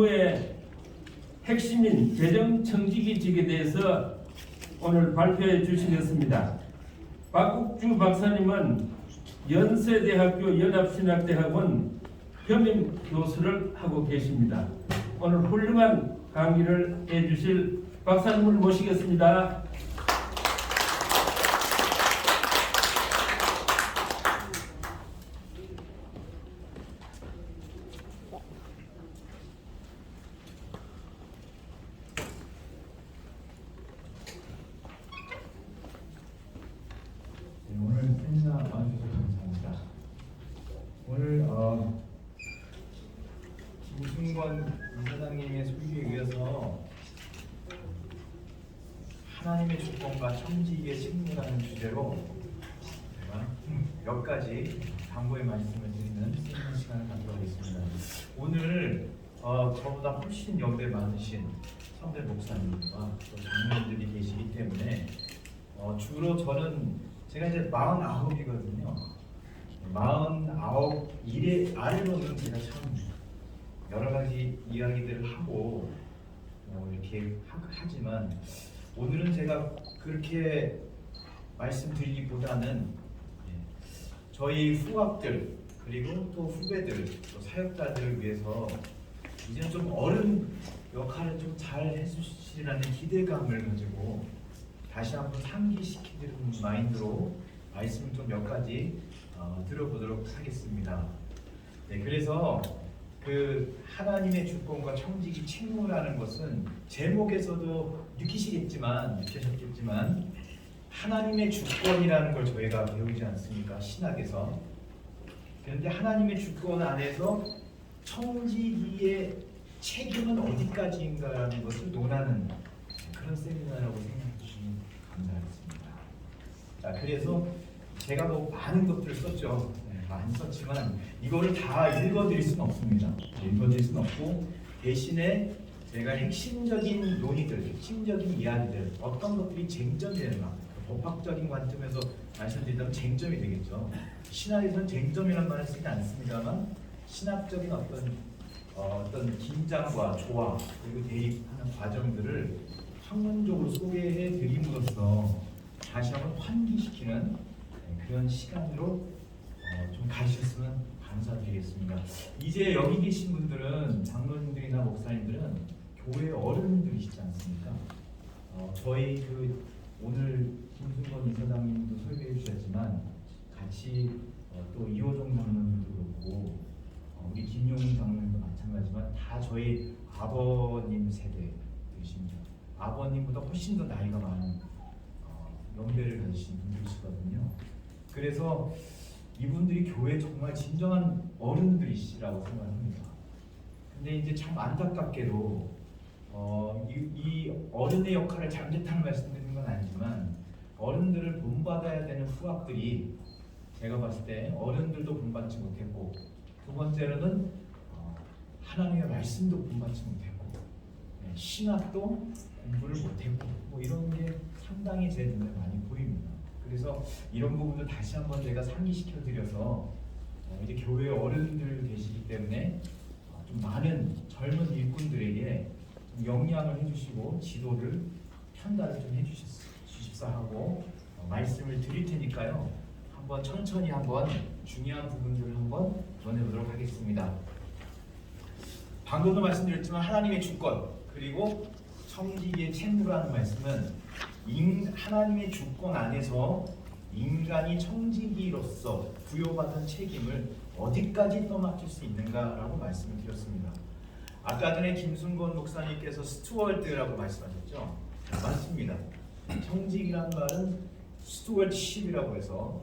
의 핵심인 재정청지기직에 대해서 오늘 발표해 주시겠습니다. 박국주 박사님은 연세대학교 연합신학대학원 겸임 교수를 하고 계십니다. 오늘 훌륭한 강의를 해주실 박사님을 모시겠습니다. 오늘 세미나 와주셔서 감사합니다. 오늘 김순권 이사장님의 소개에 의해서 하나님의 주권과 청지기의 책무라는 주제로 제가 몇 가지 당부의 말씀을 드리는 세미나 시간을 갖도록 하겠습니다. 오늘 저보다 훨씬 연배 많으신 성대 목사님과 또 장로님들이 계시기 때문에 주로 제가 이제 49이거든요. 49 일의 아래로는 제가 참 여러 가지 이야기들을 하고 이렇게 하지만 오늘은 제가 그렇게 말씀드리기보다는 저희 후학들 그리고 또 후배들 또 사역자들을 위해서 이제는 좀 어른 역할을 좀 잘 해주시라는 기대감을 가지고 다시 한번 상기시키는 마인드로 말씀을 좀 몇 가지 들어보도록 하겠습니다. 네, 그래서 그 하나님의 주권과 청지기 책무라는 것은 제목에서도 느끼셨겠지만 하나님의 주권이라는 걸 저희가 배우지 않습니까? 신학에서. 그런데 하나님의 주권 안에서 청지기의 책임은 어디까지인가라는 것을 논하는 그런 세미나라고 생각해 주시면 감사하겠습니다. 자, 그래서 제가 많은 것들을 썼죠. 많이 썼지만 이거를 다 읽어드릴 수는 없습니다. 읽어드릴 수는 없고 대신에 제가 핵심적인 논의들, 핵심적인 이야기들, 어떤 것들이 쟁점이 되는가, 법학적인 관점에서 말씀드린다면 쟁점이 되겠죠. 신학에서는 쟁점이라는 말을 쓰지 않습니다만 신학적인 어떤 긴장과 조화 그리고 대립하는 과정들을 학문적으로 소개해 드림으로써 다시 한번 환기시키는 그런 시간으로 좀 가주셨으면 감사드리겠습니다. 이제 여기 계신 분들은 장로님들이나 목사님들은 교회 어른들이시지 않습니까? 저희 오늘 김순권 이사장님도 소개해 주셨지만 같이 또 이호종 장로님도 그렇고 우리 김용훈 장로님도 마찬가지지만 다 저희 아버님 세대이십니다. 아버님보다 훨씬 더 나이가 많은 연배를 가지신 분들이시거든요. 그래서 이분들이 교회 정말 진정한 어른들이시라고 생각합니다. 근데 이제 참 안타깝게도 이 어른의 역할을 잠재탄 말씀드리는 건 아니지만 어른들을 본받아야 되는 후학들이 제가 봤을 때 어른들도 본받지 못했고 두 번째로는 하나님의 말씀도 본받지 못했고 신학도 공부를 못했고 이런 게 상당히 제 눈에 많이 보입니다. 그래서 이런 부분을 다시 한번 제가 상기시켜 드려서 이제 교회 어른들 계시기 때문에 좀 많은 젊은 일꾼들에게 영향을 해주시고 지도를 편달을 좀 해주십사 하고 말씀을 드릴 테니까요. 한번 천천히 한번 중요한 부분들을 한번 전해보도록 하겠습니다. 방금도 말씀드렸지만 하나님의 주권 그리고 청지기의 책무라는 말씀은 하나님의 주권 안에서 인간이 청지기로서 부여받은 책임을 어디까지 떠맡을 수 있는가라고 말씀을 드렸습니다. 아까 전에 김순권 목사님께서 스튜어드라고 말씀하셨죠? 맞습니다. 청지기란 말은 스튜어드십이라고 해서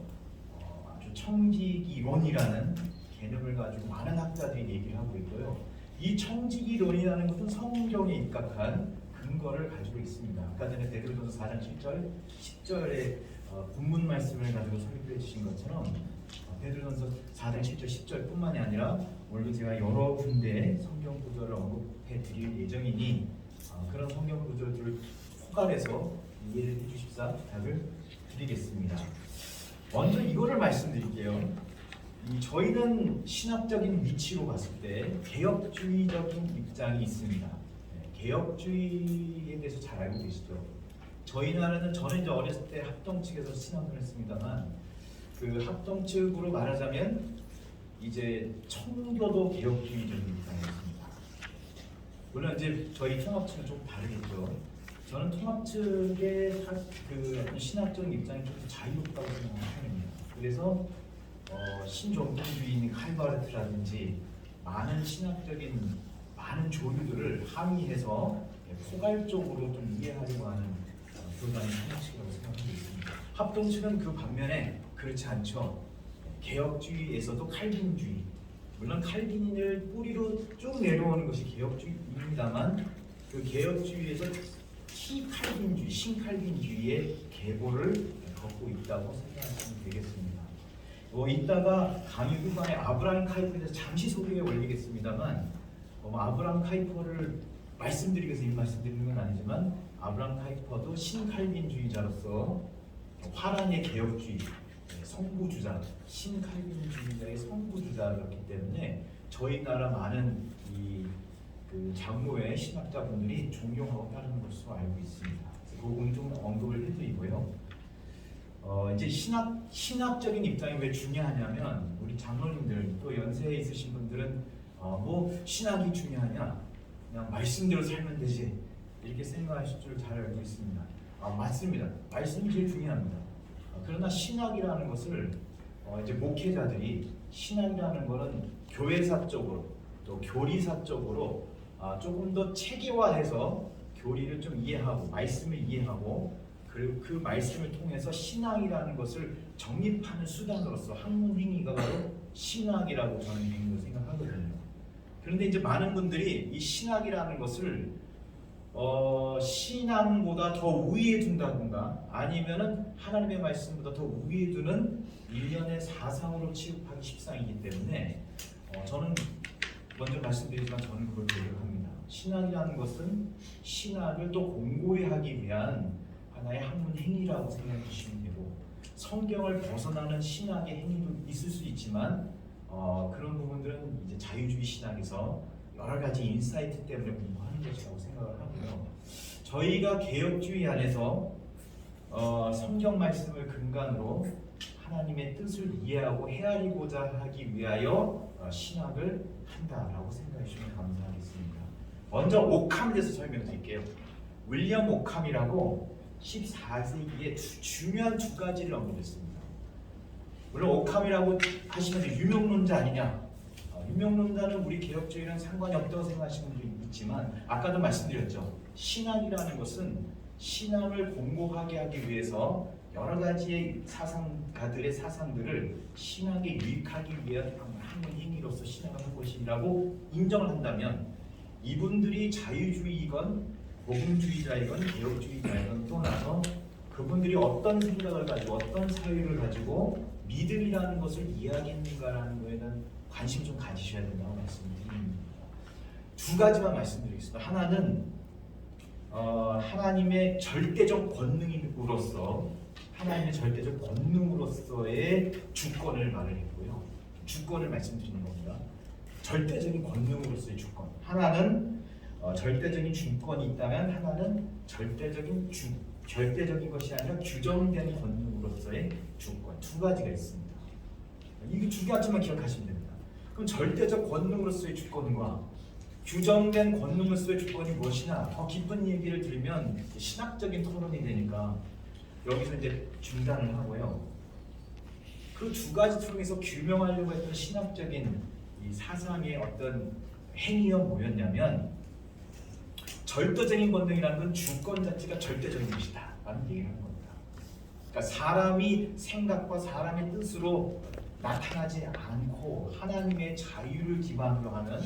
아주 청지기론이라는 개념을 가지고 많은 학자들이 얘기를 하고 있고요. 이 청지기론이라는 것은 성경에 입각한 근거를 가지고 있습니다. 아까 전에 베드로전서 4장 7절, 10절의 본문 말씀을 가지고 설교해 주신 것처럼 베드로전서 4장 7절, 10절뿐만이 아니라 오늘도 제가 여러 군데의 성경 구절을 언급해 드릴 예정이니 그런 성경 구절들을 포괄해서 이해를 해 주십사 부탁을 드리겠습니다. 먼저 이거를 말씀드릴게요. 저희는 신학적인 위치로 봤을 때 개혁주의적인 입장이 있습니다. 개혁주의에 대해서 잘 알고 계시죠? 저희 나라는 저는 이제 어렸을 때 합동 측에서 신학을 했습니다만 그 합동 측으로 말하자면 이제 청교도 개혁주의적인 입장이었습니다. 물론 이제 저희 통합 측은 좀 다르겠죠. 저는 통합 측의 그 신학적인 입장이 좀 더 자유롭다고 생각하는 편입니다. 그래서 신종통주의인 칼바르트라든지 많은 신학적인 많은 조류들을 함의해서 포괄적으로 좀 이해하려고 하는 교단의 통합측이라고 생각하고 있습니다. 합동 측은 그 반면에 그렇지 않죠. 개혁주의에서도 칼빈주의, 물론 칼빈을 뿌리로 쭉 내려오는 것이 개혁주의입니다만 그 개혁주의에서 티칼빈주의, 신칼빈주의의 계보를 걷고 있다고 생각하시면 되겠습니다. 이따가 강의 후반에 아브라함 카이퍼에 대해서 잠시 소개에 올리겠습니다만 아브라함 카이퍼를 말씀드리기 위해서 이 말씀드리는 건 아니지만 아브라함 카이퍼도 신칼빈주의자로서 화란의 개혁주의, 성부주자, 신칼빈주의자의 성부주자였기 때문에 저희 나라 많은 그 장로의 신학자분들이 존경하고 따르는 것으로 알고 있습니다. 그 부분 좀 언급을 해드리고요. 이제 신학적인 입장이 왜 중요하냐면 우리 장로님들 또 연세에 있으신 분들은 뭐 신학이 중요하냐, 그냥 말씀대로 살면 되지 이렇게 생각하실 줄 잘 알고 있습니다. 맞습니다. 말씀이 제일 중요합니다. 그러나 신학이라는 것을 이제 목회자들이 신학이라는 것은 교회사적으로 또 교리사적으로 조금 더 체계화해서 교리를 좀 이해하고 말씀을 이해하고 그리고 그 말씀을 통해서 신앙이라는 것을 정립하는 수단으로서 학문 행위가 바로 신학이라고 저는 개인적으로 생각하거든요. 그런데 이제 많은 분들이 이 신학이라는 것을 신앙보다 더 우위에 둔다든가 아니면은 하나님의 말씀보다 더 우위에 두는 일련의 사상으로 취급하기 십상이기 때문에 저는 먼저 말씀드리지만 저는 그걸 고려합니다. 신학이라는 것은 신학을 또 공고히 하기 위한 하나의 학문 행위라고 생각해 주시면 되고 성경을 벗어나는 신학의 행위도 있을 수 있지만 그런 부분들은 이제 자유주의 신학에서 여러 가지 인사이트 때문에 공부하는 것이라고 생각을 하고요. 저희가 개혁주의 안에서 성경 말씀을 근간으로 하나님의 뜻을 이해하고 헤아리고자 하기 위하여 신학을 한다라고 생각해 주시면 감사하겠습니다. 먼저 오캄에 대해서 설명드릴게요. 윌리엄 오캄이라고 14세기에 중요한 두 가지를 언급했습니다. 물론 오캄이라고 하시면 유명론자 아니냐? 유명론자는 우리 개혁주의랑 상관이 없다고 생각하시는 분도 있지만 아까도 말씀드렸죠. 신학이라는 것은 신앙을 공고하게 하기 위해서 여러 가지의 사상가들의 사상들을 신학에 유익하기 위한 학문 행위로서 신앙을 한 것이라고 인정을 한다면 이분들이 자유주의이건 복음주의자이건 개혁주의자이건 떠나서 그분들이 어떤 생각을 가지고 어떤 사유를 가지고 믿음이라는 것을 이야기했는가라는 거에 대한 관심 좀 가지셔야 된다고 말씀드립니다. 두 가지만 말씀드리겠습니다. 하나는 하나님의 절대적 권능으로서 하나님의 절대적 권능으로서의 주권을 말을 했고요. 주권을 말씀드리는 겁니다. 절대적인 권능으로서의 주권. 하나는 절대적인 주권이 있다면 하나는 절대적인 것이 아니라 규정된 권능으로서의 주권. 두 가지가 있습니다. 이 두 가지만 기억하시면 됩니다. 그럼 절대적 권능으로서의 주권과 규정된 권능으로서의 주권이 무엇이냐? 더 깊은 얘기를 들으면 신학적인 토론이 되니까 여기서 이제 중단을 하고요. 그 두 가지 통해서 규명하려고 했던 신학적인 이 사상의 어떤 행위가 뭐였냐면 절대적인 권능이라는 건 주권 자체가 절대적인 것이다 라는 얘기를 하는 겁니다. 그러니까 사람이 생각과 사람의 뜻으로 나타나지 않고 하나님의 자유를 기반으로 하는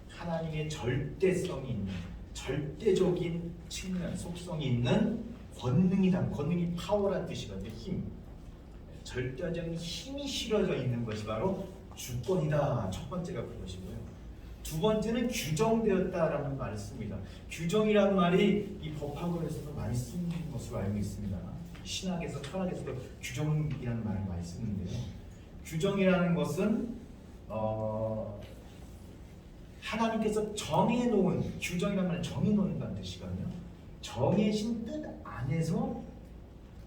하나님의 절대성이 있는 절대적인 측면, 속성이 있는 권능이다. 권능이 파워란 뜻이거든요. 힘. 절대적인 힘이 실어져 있는 것이 바로 주권이다. 첫 번째가 그것이고요. 두 번째는 규정되었다라는 말을 씁니다. 규정이라는 말이 이 법학원에서도 많이 쓰는 것으로 알고 있습니다. 신학에서 철학에서도 규정이라는 말을 많이 쓰는데요. 규정이라는 것은 하나님께서 정해놓은 규정이라는 말은 정해놓는다는 뜻이거든요. 정해진 뜻 안에서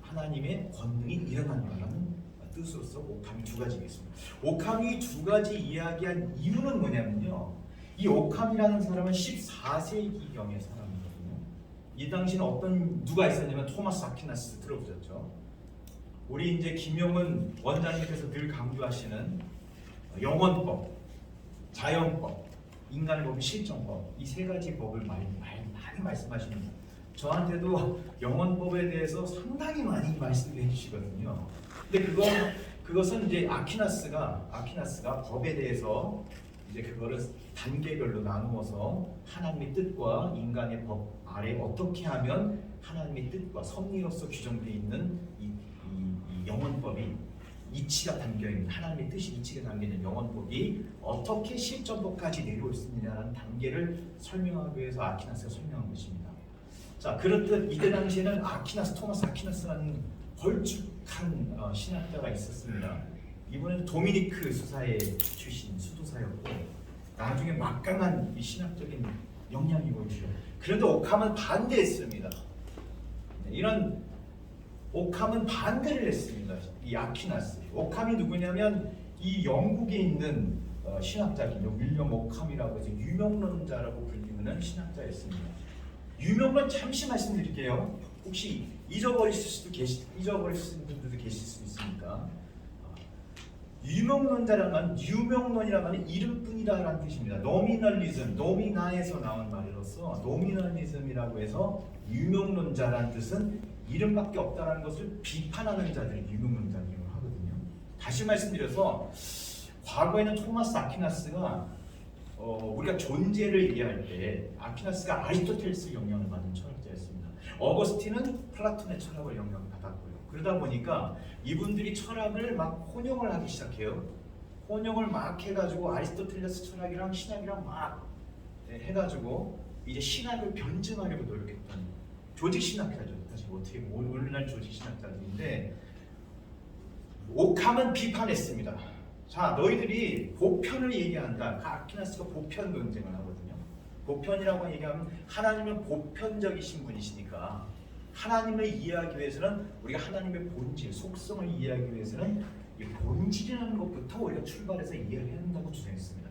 하나님의 권능이 일어난다는 뜻으로서 옥함이 두 가지가 있습니다. 옥함이 두 가지 이야기한 이유는 뭐냐면요. 이 옥함이라는 사람은 14세기경의 사람이거든요. 이 당시는 누가 있었냐면 토마스 아퀴나스 들어보셨죠? 우리 이제 김용은 원장님께서 늘 강조하시는 영원법, 자연법, 인간의 법이 실정법, 이 세 가지 법을 많이 말씀하십니다. 저한테도 영원법에 대해서 상당히 많이 말씀해 주시거든요. 근데 그것은 이제 아퀴나스가 법에 대해서 이제 그거를 단계별로 나누어서 하나님의 뜻과 인간의 법 아래 어떻게 하면 하나님의 뜻과 섭리로서 규정되어 있는 이 영원법이 이치가 담겨 있는 하나님의 뜻이 이치가 담겨 있는 영원법이 어떻게 실전법까지 내려올 수 있느냐는 단계를 설명하기 위해서 아퀴나스가 설명한 것입니다. 자, 그렇듯 이때 당시에는 토마스 아퀴나스라는 걸쭉한 신학자가 있었습니다. 이분은 도미니크 수사의 출신 수도사였고 나중에 막강한 이 신학적인 역량이 보이죠. 그런데 옥함은 반대했습니다. 이런 옥함은 반대를 했습니다. 이 아퀴나스. 옥함이 누구냐면 이 영국에 있는 신학자이죠. 윌리엄 옥함이라고 해서 유명론자라고 불리는 신학자였습니다. 유명론 잠시 말씀드릴게요. 혹시 잊어버리신 분들도 계실 수 있으니까. 유명론이라는 말은 이름뿐이다라는 뜻입니다. 노미널리즘, 노미나에서 나온 말로서 노미널리즘이라고 해서 유명론자라는 뜻은 이름밖에 없다라는 것을 비판하는 자들이 유명론자라고 하거든요. 다시 말씀드려서 과거에는 토마스 아퀴나스가 우리가 존재를 얘기할 때 아퀴나스가 아리스토텔레스 영향을 받은 철학자였습니다. 어거스틴은 플라톤의 철학을 영향을 받았고요. 그러다 보니까 이분들이 철학을 막 혼용을 하기 시작해요. 혼용을 막 해가지고 아리스토텔레스 철학이랑 신학이랑 막 해가지고 이제 신학을 변증하려고 노력했던 조직 신학자죠. 사실 어떻게 오늘날 조직 신학자들인데 옥함은 비판했습니다. 자, 너희들이 보편을 얘기한다. 아퀴나스가 보편 논쟁을 하거든요. 보편이라고 얘기하면 하나님은 보편적이신 분이시니까 하나님을 이해하기 위해서는 우리가 하나님의 본질, 속성을 이해하기 위해서는 이 본질이라는 것부터 우리가 출발해서 이해를 해야 한다고 주장했습니다.